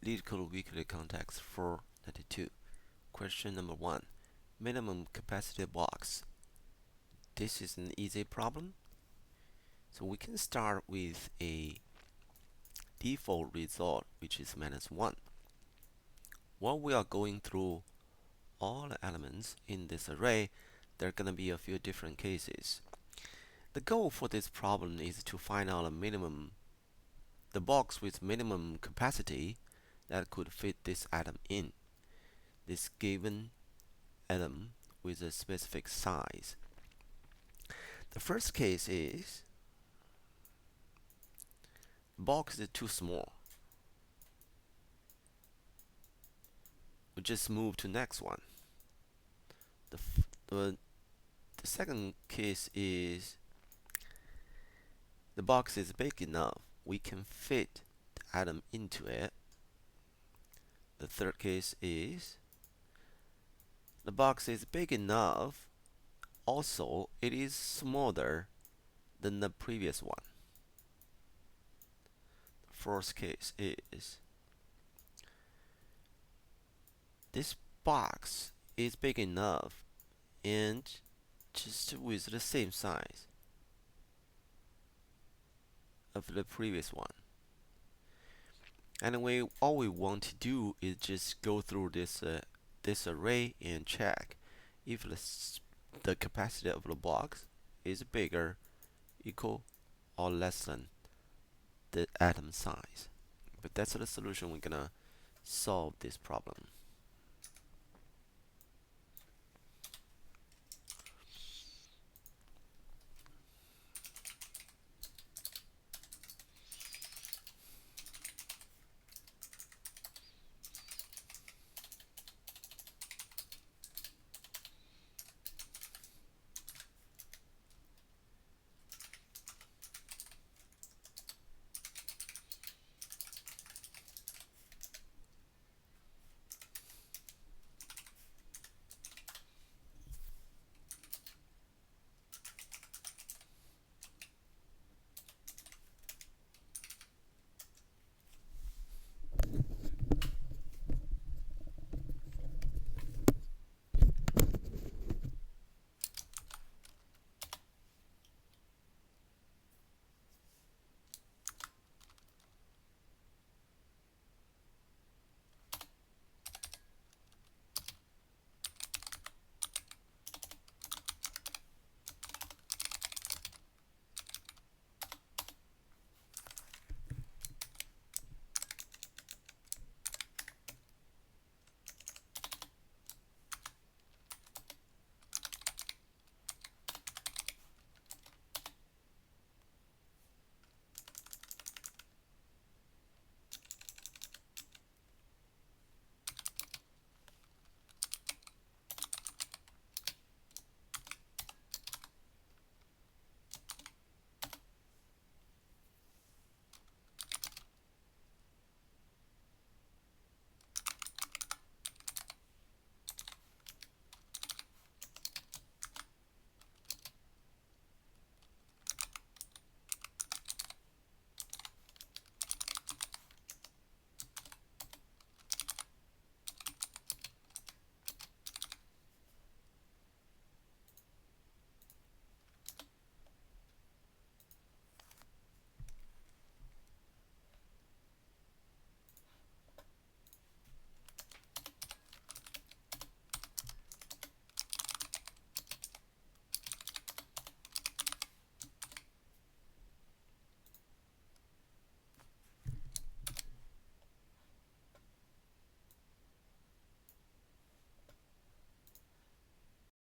Leetcode weekly context 492. Question number 1. Minimum capacity box. This is an easy problem. So we can start with a default result, which is -1. While we are going through all the elements in this array, there are going to be a few different cases. The goal for this problem is to find out the box with minimum capacity that could fit this atom in, this given atom with a specific size. The first case is the box is too small. We just move to next one. The second case is the box is big enough. We can fit the atom into it. The third case is the box is big enough. Also, it is smaller than the previous one. The fourth case is this box is big enough and just with the same size of the previous one. Anyway, all we want to do is just go through this array and check if the capacity of the box is bigger, equal, or less than the atom size. But that's the solution we're gonna solve this problem.